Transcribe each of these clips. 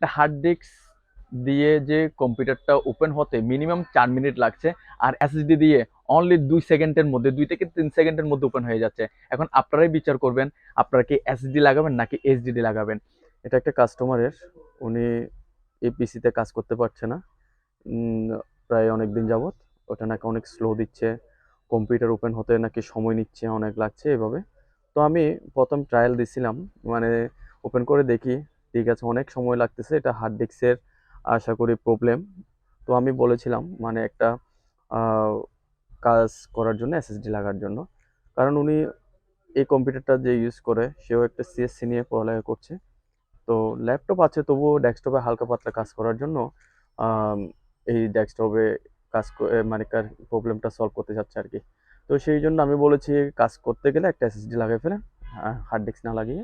একটা hard disk দিয়ে যে কম্পিউটারটা ওপেন হতে মিনিমাম 4 মিনিট লাগছে, আর এসএসডি দিয়ে অনলি 2 সেকেন্ডের মধ্যে, 2 থেকে 3 সেকেন্ডের মধ্যে ওপেন হয়ে যাচ্ছে। এখন আপনারাই বিচার করবেন, আপনারা কি এসএসডি লাগাবেন নাকি এইচডিডি লাগাবেন। এটা একটা কাস্টমারের, উনি এই পিসিতে কাজ করতে পারছে না প্রায় অনেক দিন যাবত। ওটা নাকি অনেক স্লো দিচ্ছে, কম্পিউটার ওপেন হতে নাকি সময় নিচ্ছে, অনেক লাগছে এভাবে। তো আমি প্রথম ট্রায়াল দিছিলাম, মানে ওপেন করে দেখি, ঠিক আছে অনেক সময় লাগতেছে, এটা হার্ড ডিস্কের আশা করি প্রবলেম। তো আমি বলেছিলাম মানে একটা আহ, কাজ করার জন্য এসএসডি লাগার জন্য, কারণ উনি এই কম্পিউটারটা যে ইউজ করে সেও একটা সিএসসি নিয়ে পড়ালেখা করছে। তো ল্যাপটপ আছে, তবুও ডেস্কটপে হালকা পাতলা কাজ করার জন্য আম, এই ডেস্কটপে মানে প্রবলেমটা সলভ করতে চাচ্ছে আর কি। তো সেই জন্য আমি বলেছি কাজ করতে গেলে একটা এসএসডি লাগাই ফেলেন, হার্ড ডিস্ক না লাগিয়ে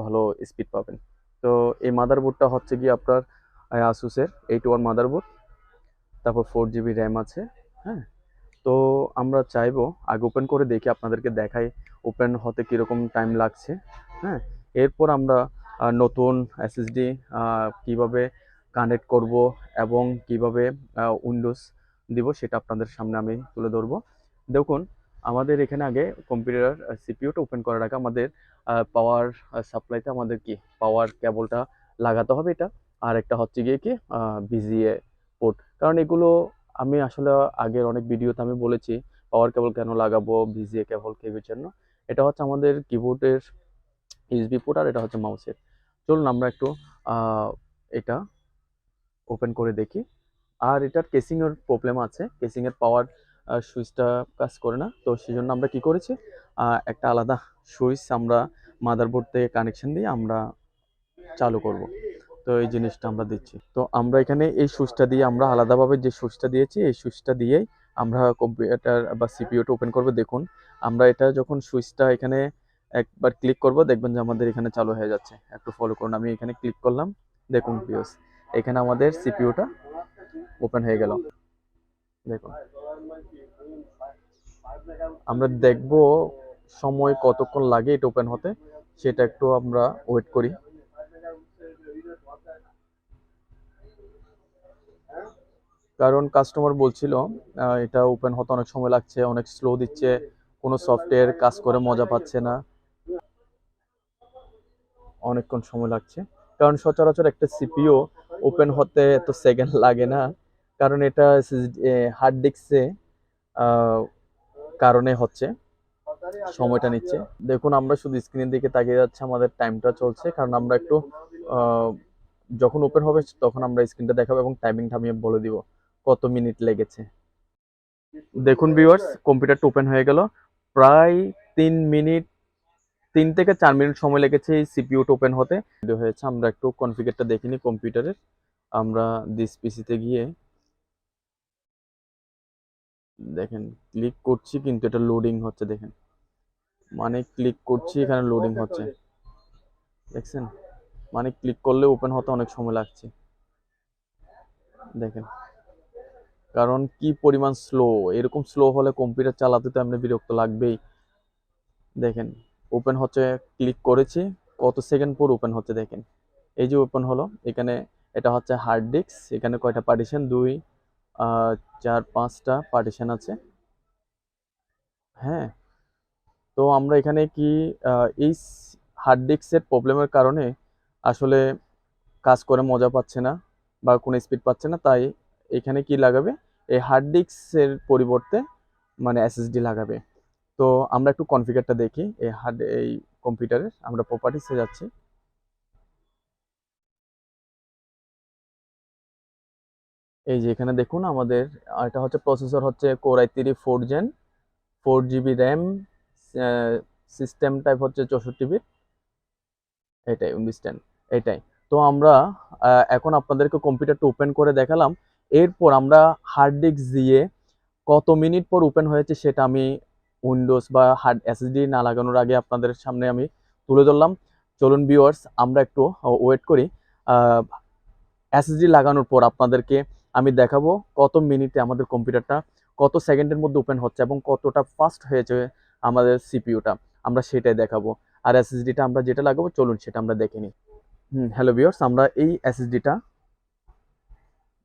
ভালো স্পিড পাবেন। তো এই মাদারবোর্ডটা হচ্ছে কি আপনার আসুসের 8 ওয়ান মাদারবোর্ড, তারপর 4 জিবি র্যাম আছে। হ্যাঁ, তো আমরা চাইবো আগে ওপেন করে দেখি, আপনাদেরকে দেখাই ওপেন হতে কীরকম টাইম লাগছে। হ্যাঁ, এরপর আমরা নতুন এসএসডি কিভাবে কানেক্ট করব এবং কিভাবে উইন্ডোজ দিব সেটা আপনাদের সামনে আমি তুলে ধরবো। দেখুন, আমাদের এখানে আগে কম্পিউটার সিপিইউটা ওপেন করার আগে আমাদের পাওয়ার সাপ্লাইতে আমাদের কি পাওয়ার কেবলটা লাগাতে হবে, এটা। আর একটা হচ্ছে গিয়ে কি বিজিএ পোর্ট, কারণ এগুলো আমি আসলে আগের অনেক ভিডিওতে আমি বলেছি পাওয়ার কেবল কেন লাগাবো, ভিজিএ কেবল কেবির জন্য। এটা হচ্ছে আমাদের কিবোর্ডের ইউএসবি পোর্ট, আর এটা হচ্ছে মাউসের। চলুন আমরা একটু এটা ওপেন করে দেখি। আর এটার কেসিং এর প্রবলেম আছে, কেসিং এর পাওয়ার সুইচটা কাজ করে না, তো সেই জন্য আমরা কি করেছি একটা আলাদা সুইচ আমরা মাদারবোর্ড থেকে কানেকশন দিয়ে আমরা চালু করব। তো এই জিনিসটা আমরা দিচ্ছি, তো আমরা এখানে এই সুইচটা দিয়ে আমরা আলাদাভাবে যে সুইচটা দিয়েছি এই সুইচটা দিয়েই আমরা কম্পিউটার বা সিপিইউটা ওপেন করব। দেখুন, আমরা এটা যখন সুইচটা এখানে একবার ক্লিক করব দেখবেন যে আমাদের এখানে চালু হয়ে যাচ্ছে। একটু ফলো করুন, আমি এখানে ক্লিক করলাম, দেখুন ভিউস, এখানে আমাদের সিপিইউটা ওপেন হয়ে গেল। দেখুন, আমরা দেখব সময় কতক্ষণ লাগে এটা ওপেন হতে, সেটা একটু আমরা ওয়েট করি। কারণ কাস্টমার বলছিল এটা ওপেন হতে অনেক সময় লাগছে, অনেক স্লো দিচ্ছে, কোনো সফটওয়্যার কাজ করে মজা পাচ্ছে না, অনেকক্ষণ সময় লাগছে। কারণ সচরাচর একটা সিপিইউ ওপেন হতে তো সেকেন্ড লাগে না, কারণ এটা হার্ড ডিস্কে কারণে হচ্ছে সময়টা নিচ্ছে। দেখুন, আমরা শুধু স্ক্রিনের দিকে তাকিয়ে যাচ্ছে, আমাদের টাইমটা চলছে, কারণ আমরা একটু আহ, যখন ওপেন হবে তখন আমরা স্ক্রিনটা দেখাবো এবং টাইমিংটা আমি বলে দিব কত মিনিট লেগেছে। দেখুন ভিউয়ার্স, কম্পিউটারটা ওপেন হয়ে গেল, প্রায় 3 মিনিট, 3 থেকে 4 মিনিট সময় লেগেছে এই সিপিইউটা ওপেন হতে। হয়েছে, আমরা একটু কনফিগারটা দেখিনি কম্পিউটারের। আমরা দিস পিসিতে গিয়ে দেখেন ক্লিক করছি কিন্তু এটা লোডিং হচ্ছে, দেখেন মানে ক্লিক করছি এখানে লোডিং হচ্ছে, দেখছেন, মানে ক্লিক করলে ওপেন হতে অনেক সময় লাগছে, দেখেন কারণ কি পরিমাণ স্লো। এরকম স্লো হলে কম্পিউটার চালাতে তো এমনি বিরক্ত লাগবেই। দেখেন ওপেন হচ্ছে, ক্লিক করেছি, কত সেকেন্ড পর ওপেন হচ্ছে, দেখেন এই যে ওপেন হলো। এখানে এটা হচ্ছে হার্ড ডিস্ক, এখানে কয়টা পার্টিশন, 2 4 5টা পার্টিশন আছে। হ্যাঁ, তো আমরা এখানে কি এই হার্ড ডিস্কের প্রবলেমের কারণে আসলে কাজ করে মজা পাচ্ছে না বা কোনো স্পিড পাচ্ছে না, তাই এখানে কি লাগাবে, এই হার্ড ডিস্কের পরিবর্তে মানে এসএসডি লাগাবে। তো আমরা একটু কনফিগারটা দেখি এই কম্পিউটারের, আমরা প্রপার্টিসে যাচ্ছি। এই যে এখানে দেখুন আমাদের এটা হচ্ছে প্রসেসর হচ্ছে Core i3 4 Gen, 4 GB RAM, system type হচ্ছে 64 বিট, এটাই 1910, এটাই। তো আমরা এখন আপনাদেরকে কম্পিউটারটা ওপেন করে দেখালাম, এরপর আমরা হার্ড ডিস্ক দিয়ে কত মিনিট পর ওপেন হয়েছে সেটা আমি উইন্ডোজ বা হার্ড এসএসডি না লাগানোর আগে আপনাদের সামনে আমি তুলে ধরলাম। চলুন ভিউয়ার্স, আমরা একটু ওয়েট করি, এসএসডি লাগানোর পর আপনাদেরকে আমি দেখাবো কত মিনিটে আমাদের কম্পিউটারটা, কত সেকেন্ডের মধ্যে ওপেন হচ্ছে এবং কতটা ফাস্ট হয়েছে আমাদের সিপিইউটা, আমরা সেটাই দেখাবো। আর এসএসডিটা আমরা যেটা লাগাবো চলুন সেটা আমরা দেখে নিই। হ্যালো ভিউয়ার্স, আমরা এই এসএসডিটা,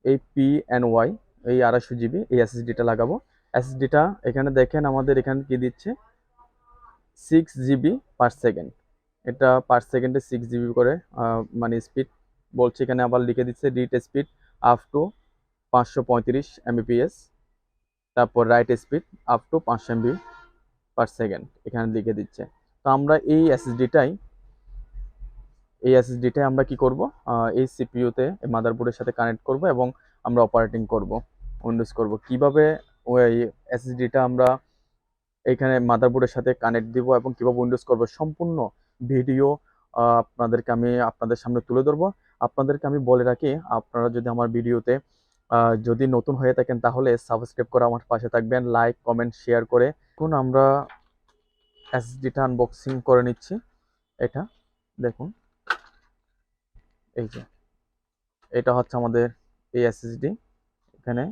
এই PNY, এই 250 GB এই এসএসডিটা লাগাবো। এসএসডিটা এখানে দেখেন, আমাদের এখানে কি দিচ্ছে, 6 GB/সেকেন্ড। এটা পার সেকেন্ডে 6 GB করে মানে স্পিড বলছে। এখানে আবার লিখে দিচ্ছে read speed up to 535 Mbps, তারপর রাইট স্পিড আপ টু 500 MB/সেকেন্ড এখানে লিখে দিচ্ছে। তো আমরা এই এসএসডিটাই আমরা কি করব, এই সিপিইউতে মাদারবোর্ডের সাথে কানেক্ট করব এবং আমরা অপারেটিং করব, উইন্ডোজ করব। কিভাবে ওই এসএসডিটা আমরা এখানে মাদারবোর্ডের সাথে কানেক্ট দিব এবং কিভাবে উইন্ডোজ করব, সম্পূর্ণ ভিডিও আপনাদেরকে আমি আপনাদের সামনে তুলে ধরবো। আপনাদেরকে আমি বলে রাখি, আপনারা যদি আমার ভিডিওতে যদি নতুন হয়ে থাকেন তাহলে সাবস্ক্রাইব করে আমার পাশে থাকবেন, লাইক কমেন্ট শেয়ার করে। এখন আমরা এসএসডিটা আনবক্সিং করে নিচ্ছি। এটা দেখুন, এই যে এটা হচ্ছে আমাদের এই এসএসডি। এখানে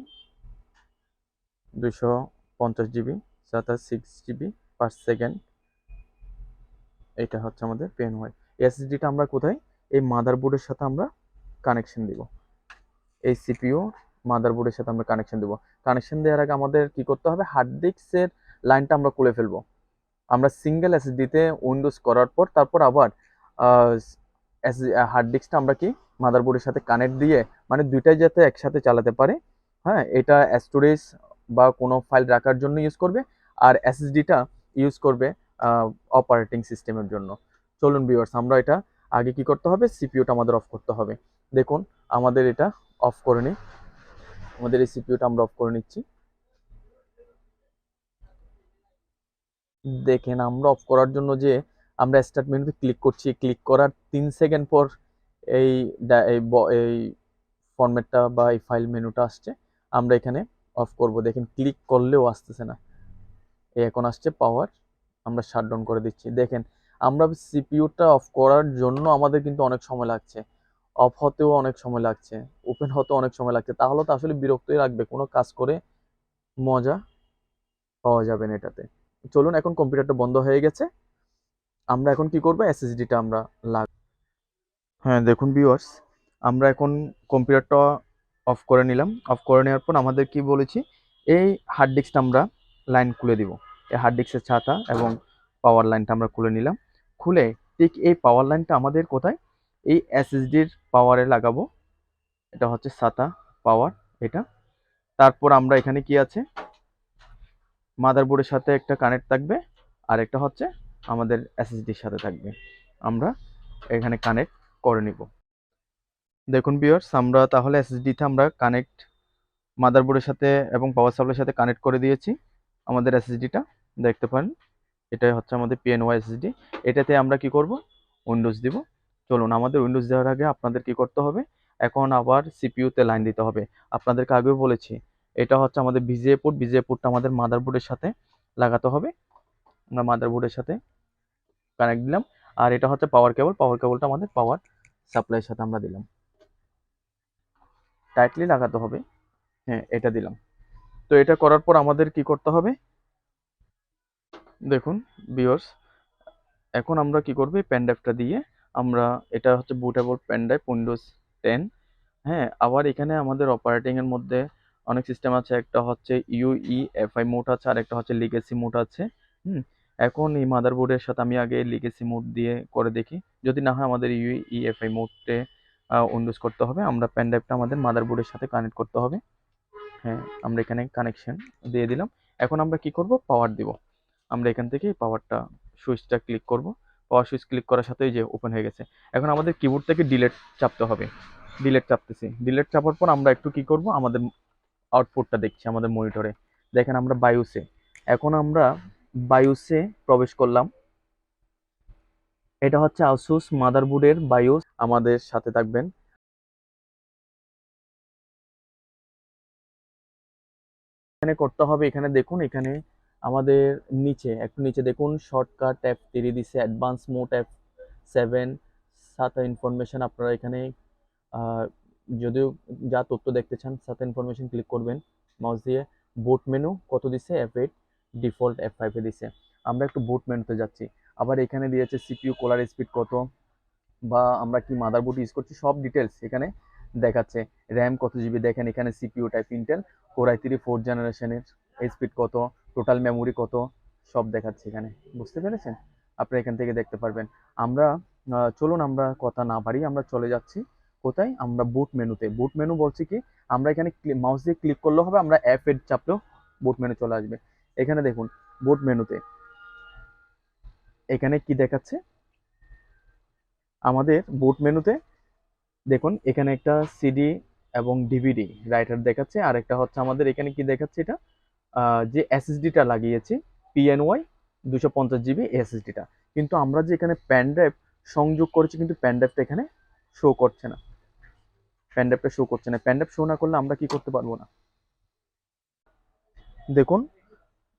250 GB, 6 GB/সেকেন্ড। এটা হচ্ছে আমাদের PNY। এসএসডিটা আমরা কোথায়, এই মাদারবোর্ডের সাথে আমরা কানেকশন দিব। এই সিপিইউ মাদারবোর্ডের সাথে আমরা কানেকশন দিব। কানেকশন দেওয়ার আগে আমাদের কি করতে হবে, হার্ড ডিস্কের লাইনটা আমরা খুলে ফেলবো। আমরা সিঙ্গেল এসএসডিতে উইন্ডোজ করার পর তারপর আবার হার্ড ডিস্কটা আমরা কি মাদারবোর্ডের সাথে কানেক্ট দিয়ে, মানে দুইটাই যাতে একসাথে চালাতে পারে। হ্যাঁ, এটা স্টোরেজ বা কোনো ফাইল রাখার জন্য ইউজ করবে, আর এসএসডিটা ইউজ করবে অপারেটিং সিস্টেমের জন্য। চলুন ভিউয়ার্স, আমরা এটা আগে কি করতে হবে, সিপিইউটা আমাদের অফ করতে হবে। দেখুন, আমাদের এটা অফ করে নিই। আমাদের এই সিপিইউটা আমরা অফ করে নিচ্ছি। দেখেন, আমরা অফ করার জন্য যে আমরা স্টার্ট মেনুতে ক্লিক করছি, ক্লিক করার 3 সেকেন্ড পর এই এই ফরম্যাটটা বা এই ফাইল মেনুটা আসছে। আমরা এখানে অফ করব। দেখেন, ক্লিক করলেও আসতেছে না। এই এখন আসছে পাওয়ার, আমরা শাটডাউন করে দিচ্ছি। দেখেন, আমরা সিপিইউটা অফ করার জন্য আমাদের কিন্তু অনেক সময় লাগছে, অফ হতেও অনেক সময় লাগছে, ওপেন হতেও অনেক সময় লাগছে। তাহলে তো আসলে বিরক্তই লাগবে, কোনো কাজ করে মজা পাওয়া যাবে না এটাতে। চলুন, এখন কম্পিউটারটা বন্ধ হয়ে গেছে, আমরা এখন কি করব, এসএসডিটা আমরা হ্যাঁ দেখুন ভিউয়ার্স, আমরা এখন কম্পিউটারটা অফ করে নিলাম। অফ করে নেওয়ার পর আমাদের কি বলেছি, এই হার্ড ডিস্কটা আমরা লাইন খুলে দিব। এই হার্ড ডিস্কের ছাতা এবং পাওয়ার লাইনটা আমরা খুলে নিলাম। খুলে ঠিক এই পাওয়ার লাইনটা আমাদের কোথায়, এই এসএসডির পাওয়ারে লাগাবো। এটা হচ্ছে ছাতা পাওয়ার, এটা। তারপর আমরা এখানে কি আছে, মাদারবোর্ডের সাথে একটা কানেক্ট থাকবে, আর একটা হচ্ছে আমাদের এসএসডির সাথে থাকবে। আমরা এখানে কানেক্ট করে নিব। দেখুন ভিউয়ার্স, আমরা তাহলে এসএসডিতে আমরা কানেক্ট মাদারবোর্ডের সাথে এবং পাওয়ার সাপ্লাইয়ের সাথে কানেক্ট করে দিয়েছি আমাদের এসএসডিটা। দেখতে পারেন, এটাই হচ্ছে আমাদের PNY এসএসডি। এটাতে আমরা কি করব, উইন্ডোজ দিব। চলুন, আমাদের উইন্ডোজ দেওয়ার আগে আপনাদের কি করতে হবে, এখন আবার সিপিইউতে লাইন দিতে হবে। আপনাদেরকে আগেও বলেছি, এটা হচ্ছে আমাদের ভিজিএ পোর্ট। ভিজিএ পোর্টটা আমাদের মাদারবোর্ডের সাথে লাগাতে হবে। আমরা মাদারবোর্ডের সাথে কানেক্ট দিলাম। আর এটা হচ্ছে পাওয়ার কেবল। পাওয়ার কেবলটা আমাদের পাওয়ার সাপ্লাইয়ের সাথে আমরা দিলাম, টাইটলি লাগাতে হবে। হ্যাঁ, এটা দিলাম। তো এটা করার পর আমাদের কি করতে হবে, দেখুন ভিউয়ার্স, এখন আমরা কি করব, এই পেন ড্রাইভটা দিয়ে আমরা, এটা হচ্ছে বুটেবল পেন ড্রাইভ উইন্ডোজ 10। হ্যাঁ, আবার এখানে আমাদের অপারেটিং এর মধ্যে অনেক সিস্টেম আছে। একটা হচ্ছে UEFI মোড আছে, আর একটা হচ্ছে লিগেসি মোড আছে। হুম, এখন এই মাদারবোর্ডের সাথে আমি আগে লিগেসি মোড দিয়ে করে দেখি, যদি না হয় আমাদের UEFI মোডে উইন্ডোজ করতে হবে। আমরা পেন ড্রাইভটা আমাদের মাদারবোর্ডের সাথে কানেক্ট করতে হবে। হ্যাঁ, আমরা এখানে কানেকশন দিয়ে দিলাম। এখন আমরা কি করব, পাওয়ার দিব। আমরা এখান থেকে পাওয়ারটা সুইচটা ক্লিক করব। পাওয়ার সুইচ ক্লিক করার সাথেই যে ওপেন হয়ে গেছে। এখন আমাদের কিবোর্ড থেকে ডিলেট চাপতে হবে। ডিলেট চাপতেছি। ডিলেট চাপার পর আমরা একটু কি করব, আমাদের আউটপুটটা দেখছি আমাদের মনিটরে। দেখেন, আমরা বায়োসে, এখন আমরা বায়োসে প্রবেশ করলাম। এটা হচ্ছে আসুস মাদারবোর্ডের বায়োস। আমাদের সাথে থাকবেন। এখানে করতে হবে, এখানে দেখুন, এখানে আমাদের নিচে একটু নিচে দেখুন, শর্টকাট F3 দিছে, অ্যাডভান্স মোড F7, সাথে ইনফরমেশন। আপনারা এখানে যদিও যা তথ্য দেখতে চান, সাথে ইনফরমেশন ক্লিক করবেন মাউস দিয়ে। বুট মেনু কত দিছে, F8, ডিফল্ট F5 এ দিছে। আমরা একটু বুট মেনুতে যাচ্ছি। আবার এখানে দিয়েছে CPU কোলার স্পিড কত, বা আমরা কি মাদারবোর্ড ইউজ করছি সব ডিটেলস এখানে দেখাচ্ছে। র্যাম কত জিবি দেখেন, এখানে CPU type Intel core i3 4th জেনারেশনের, স্পিড কত, টোটাল মেমোরি কত, সব দেখাচ্ছে এখানে। বুঝতে পেরেছেন? আপনি এখান থেকে দেখতে পারবেন। আমরা চলুন আমরা কথা না বাড়িয়ে আমরা চলে যাচ্ছি কোথায়, আমরা বুট মেনুতে। বুট মেনু বলছি কি, আমরা এখানে মাউস দিয়ে ক্লিক করলে হবে, আমরা F8 চাপলেও বুট মেনু চলে আসবে। এখানে দেখুন বুট মেনুতে এখানে কি দেখাচ্ছে, আমাদের বুট মেনুতে দেখুন এখানে একটা সিডি এবং ডিভিডি রাইটার দেখাচ্ছে, আর একটা হচ্ছে আমাদের এখানে কি দেখাচ্ছে, এটা যে এসএসডিটা লাগিয়েছি পিএনওয়াই 250 জিবি এসএসডিটা, কিন্তু আমরা যে এখানে প্যান ড্রাইভ সংযোগ করেছি কিন্তু প্যান ড্রাইভটা এখানে শো করছে না। প্যান ড্রাইভটা শো করছে না, প্যান ড্রাইভ শো না করলে আমরা কি করতে পারবো না। দেখুন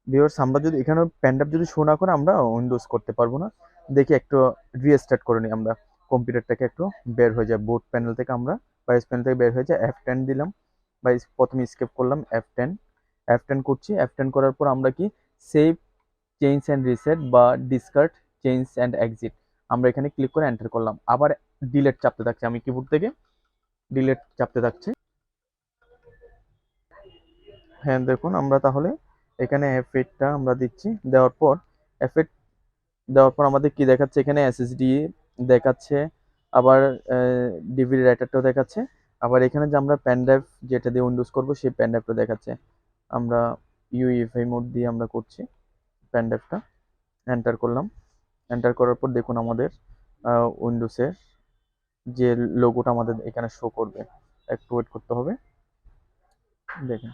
ভিউয়ার্স, আমরা যদি এখানে প্যান ড্রাইভ যদি শো না করে আমরা উইন্ডোজ করতে পারবো না। দেখি একটু রিস্টার্ট করে নিই আমরা, কম্পিউটারটাকে একটু বের হয়ে যায় বুট প্যানেল থেকে, আমরা বাইস প্যানেল থেকে বের হয়ে যায়, F10 দিলাম বা প্রথমে স্কেপ করলাম, F10 করছি। F10 করার পর আমরা কি সেভ চেঞ্জ অ্যান্ড রিসেট বা ডিসকার্ড চেঞ্জ অ্যান্ড এক্সিট, আমরা এখানে ক্লিক করে এন্টার করলাম। আবার ডিলেট চাপতে থাকছে, আমি কিবোর্ড থেকে ডিলেট চাপতে থাকছি। হ্যাঁ দেখুন আমরা তাহলে এখানে F8টা আমরা দিচ্ছি, দেওয়ার পর F8 দেওয়ার পর আমাদের কি দেখাচ্ছে, এখানে এসএসডি দেখাচ্ছে, আবার ডিভিডি রাইটারটাও দেখাচ্ছে, আবার এখানে যে আমরা প্যান ড্রাইভ যেটা দিয়ে উইন্ডোজ করবো সেই প্যান ড্রাইভটা দেখাচ্ছে। আমরা ইউইএফআই মোড দিয়ে আমরা করছি, প্যান ড্রাইভটা এন্টার করলাম। এন্টার করার পর দেখুন আমাদের উইন্ডোজের যে লোগোটা আমাদের এখানে শো করবে, একটু ওয়েট করতে হবে। দেখুন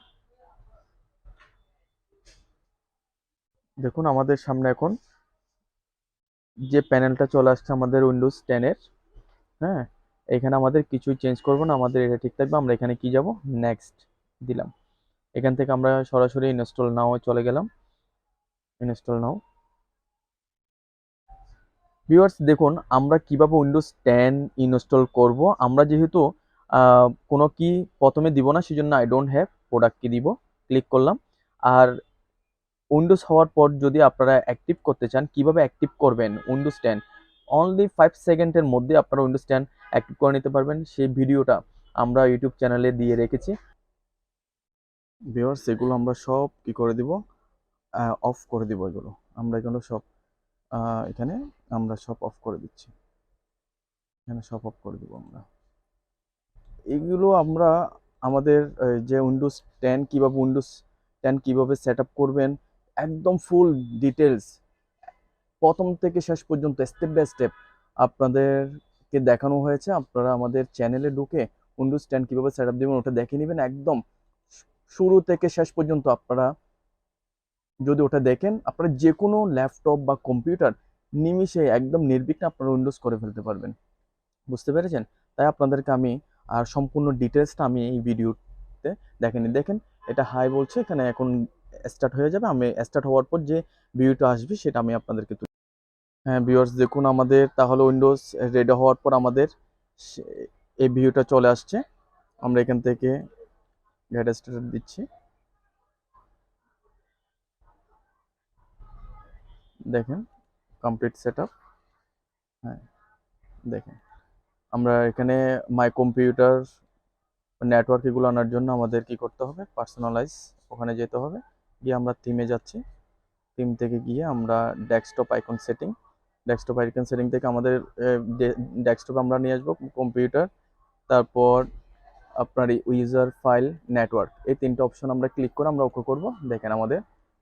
দেখুন আমাদের সামনে এখন যে প্যানেলটা চলে আসছে আমাদের উইন্ডোজ 10-এর। হ্যাঁ, এখানে আমাদের কিছুই চেঞ্জ করবো না, আমাদের এটা ঠিক থাকবে। আমরা এখানে কি যাব, নেক্সট দিলাম। এখান থেকে আমরা সরাসরি ইনস্টল নাও চলে গেলাম, ইনস্টল নাও। ভিউয়ার্স দেখুন আমরা কিভাবে উইন্ডোজ 10 ইনস্টল করব। আমরা যেহেতু কোনো কি প্রথমে দিব না, সেজন্য আই ডোন্ট হ্যাভ প্রোডাক্ট কি দিব, ক্লিক করলাম। আর উইন্ডোজ হওয়ার পর যদি আপনারা অ্যাক্টিভ করতে চান, কিভাবে অ্যাক্টিভ করবেন উইন্ডোজ 10, অনলি 5 সেকেন্ডের মধ্যে আপনারা উইন্ডোজ 10 অ্যাক্টিভ করে নিতে পারবেন। সেই ভিডিওটা আমরা ইউটিউব চ্যানেলে দিয়ে রেখেছি। ভিউয়ার্স এগুলো আমরা সব কি করে দিব, অফ করে দিব। এগুলো আমরা এগুলো সব এখানে আমরা সব অফ করে দিচ্ছি, এখানে সব অফ করে দিব আমরা। এইগুলো আমরা আমাদের যে উইন্ডোজ 10 কিভাবে সেট আপ করবেন, একদম ফুল ডিটেলস প্রথম থেকে শেষ পর্যন্ত স্টেপ বাই স্টেপ আপনাদেরকে দেখানো হয়েছে। আপনারা আমাদের চ্যানেলে ঢুকে উইন্ডোজ 10 কিভাবে সেট আপ দেবেন ওটা দেখে নেবেন, একদম শুরু থেকে শেষ পর্যন্ত। আপনারা যদি ওটা দেখেন, আপনারা যে কোনো ল্যাপটপ বা কম্পিউটার নিমিষে একদম নির্বিঘ্নে আপনারা উইন্ডোজ করে ফেলতে পারবেন। বুঝতে পেরেছেন? তাই আপনাদেরকে আমি আর সম্পূর্ণ ডিটেলসটা আমি এই ভিডিওতে দেখেনি। দেখেন এটা হাই বলছে, এখানে এখন স্টার্ট হয়ে যাবে। আমি স্টার্ট হওয়ার পর যে ভিডিওটা আসবে সেটা আমি আপনাদেরকে হ্যাঁ ভিউয়ার্স দেখুন আমাদের তাহলে উইন্ডোজ রেডি হওয়ার পর আমাদের এই ভিডিওটা চলে আসছে। আমরা এখান থেকে গেট স্টার্টেড দিচ্ছি। দেখেন কমপ্লিট সেটআপ। হ্যাঁ দেখেন আমরা এখানে মাই কম্পিউটার নেটওয়ার্ক এগুলো আনার জন্য আমাদের কি করতে হবে, পার্সোনালাইজ ওখানে যেতে হবে, গিয়ে আমরা থিমে যাচ্ছি। থিম থেকে গিয়ে আমরা ডেস্কটপ আইকন সেটিং থেকে আমাদের ডেস্কটপ আমরা নিয়ে আসবো কম্পিউটার, তারপর আপনার ইউজার ফাইল নেটওয়ার্ক, এই তিনটা অপশন আমরা ক্লিক করে আমরা ওকে করব। দেখেন আমাদের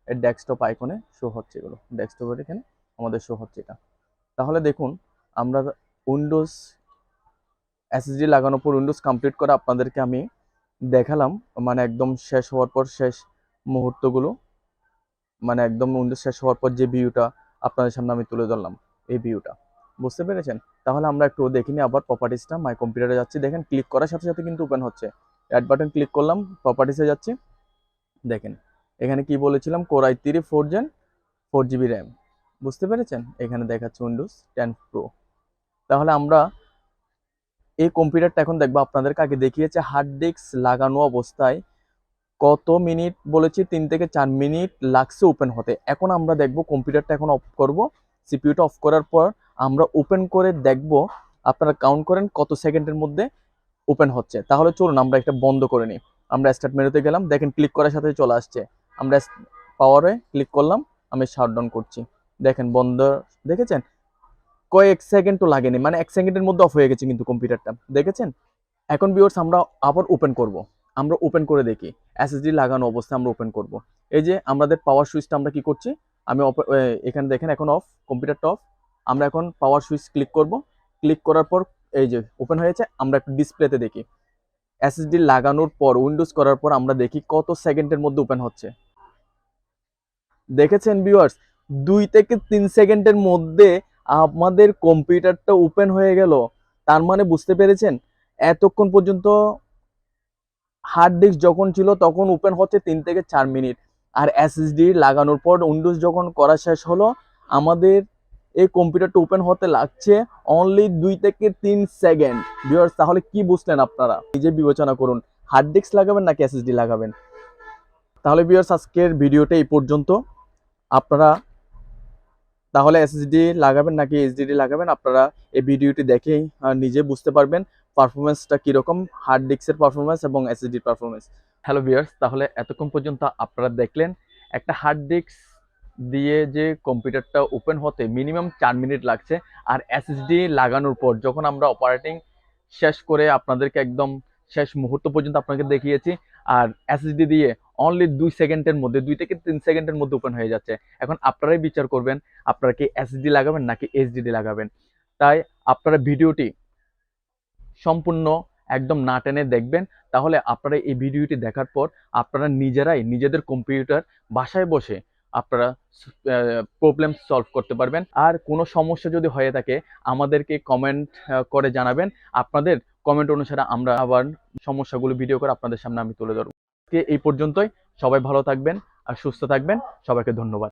ডেস্কটপ আইকনে শো হচ্ছে, এগুলো ডেস্কটপের এখানে আমাদের শো হচ্ছে এটা। তাহলে দেখুন আমরা উইন্ডোজ এসএসডি লাগানোর পর উইন্ডোজ কমপ্লিট করে আপনাদেরকে আমি দেখালাম, মানে একদম শেষ হওয়ার পর শেষ মুহূর্তগুলো, মানে একদম উইন্ডোজ শেষ হওয়ার পর যে ভিউটা আপনাদের সামনে আমি তুলে ধরলাম, এই ভিউটা। বুঝতে পেরেছেন? তাহলে আমরা একটু দেখিনি আবার প্রপার্টিসটা, মাই কম্পিউটারে যাচ্ছি। দেখেন ক্লিক করার সাথে সাথে কিন্তু ওপেন হচ্ছে। অ্যাড বাটন ক্লিক করলাম, প্রপার্টিসে যাচ্ছি। দেখেন এখানে কি বলেছিলাম, কোর i3 4 GB র্যাম। বুঝতে পেরেছেন? এখানে দেখাচ্ছে উইন্ডোজ 10 প্রো। তাহলে আমরা এই কম্পিউটারটা এখন দেখবো, আপনাদেরকে আগে দেখিয়েছে হার্ড ডিস্ক লাগানো অবস্থায় কত মিনিট বলেছি, 3 থেকে 4 মিনিট লাগছে ওপেন হতে। এখন আমরা দেখব কম্পিউটারটা এখন অফ করব, সিপিইউটা অফ করার পর আমরা ওপেন করে দেখব আপনারা কাউন্ট করেন কত সেকেন্ডের মধ্যে ওপেন হচ্ছে। তাহলে চলুন আমরা একটা বন্ধ করে নিই। আমরা স্টার্ট মেনুতে গেলাম, দেখেন ক্লিক করার সাথে চলে আসছে। আমরা পাওয়ারে ক্লিক করলাম, আমি শাটডাউন করছি, দেখেন বন্ধ। দেখেছেন কয়েক সেকেন্ডও লাগেনি, মানে 1 সেকেন্ডের মধ্যে অফ হয়ে গেছে কিন্তু কম্পিউটারটা, দেখেছেন। এখন ভিউয়ার্স আমরা আবার ওপেন করব। আমরা ওপেন করে দেখি, এসএসডি লাগানো অবস্থায় আমরা ওপেন করব। এই যে আমাদের পাওয়ার সুইচটা আমরা কি করছি, আমি এখানে দেখেন এখন অফ, কম্পিউটারটা অফ। আমরা এখন পাওয়ার সুইচ ক্লিক করব। ক্লিক করার পর এই যে ওপেন হয়েছে। আমরা একটু ডিসপ্লেতে দেখি, এসএসডি লাগানোর পর উইন্ডোজ করার পর আমরা দেখি কত সেকেন্ডের মধ্যে ওপেন হচ্ছে। দেখেছেন ভিউয়ার্স, 2 থেকে 3 সেকেন্ডের মধ্যে আমাদের কম্পিউটারটা ওপেন হয়ে গেল। তার মানে বুঝতে পেরেছেন, এতক্ষণ পর্যন্ত হার্ড ডিস্ক যখন ছিল তখন ওপেন হচ্ছে 3 থেকে 4 মিনিট, আর এসএসডি লাগানোর পর উইন্ডোজ যখন করা শেষ হলো, আমাদের এই কম্পিউটারটা ওপেন হতে লাগছে অনলি 2 থেকে 3 সেকেন্ড। ভিউয়ার্স তাহলে কি বুঝলেন আপনারা, নিজে বিবেচনা করুন, হার্ড ডিস্ক লাগাবেন নাকি এসএসডি লাগাবেন। তাহলে ভিউয়ার্স আজকের ভিডিওটা এই পর্যন্ত। আপনারা তাহলে এসএসডি লাগাবেন নাকি এইচডিডি লাগাবেন, আপনারা এই ভিডিওটি দেখেই নিজে বুঝতে পারবেন পারফরমেন্সটা কীরকম, হার্ড ডিস্কের পারফরমেন্স এবং এসএসডির পারফরমেন্স। হ্যালো ভিউয়ার্স, তাহলে এতক্ষণ পর্যন্ত আপনারা দেখলেন একটা হার্ড ডিস্ক দিয়ে যে কম্পিউটারটা ওপেন হতে মিনিমাম 4 মিনিট লাগছে, আর এসএসডি লাগানোর পর যখন আমরা অপারেটিং শেষ করে আপনাদেরকে একদম শেষ মুহূর্ত পর্যন্ত আপনাকে দেখিয়েছি, আর এসএসডি দিয়ে অনলি 2 সেকেন্ডের মধ্যে, 2 থেকে 3 সেকেন্ডের মধ্যে ওপেন হয়ে যাচ্ছে। এখন আপনারাই বিচার করবেন আপনারা কি এসএসডি লাগাবেন নাকি এইচডিডি লাগাবেন। তাই আপনারা ভিডিওটি সম্পূর্ণ একদম না টেনে দেখবেন, তাহলে আপনারা এই ভিডিওটি দেখার পর আপনারা নিজেরাই নিজেদের কম্পিউটার বাসায় বসে আপনারা প্রবলেম সলভ করতে পারবেন। আর কোনো সমস্যা যদি হয়ে থাকে আমাদেরকে কমেন্ট করে জানাবেন। আপনাদের কমেন্ট অনুসারে আমরা আবার সমস্যাগুলো ভিডিও করে আপনাদের সামনে আমি তুলে ধরব। আজকে এই পর্যন্তই। সবাই ভালো থাকবেন আর সুস্থ থাকবেন। সবাইকে ধন্যবাদ।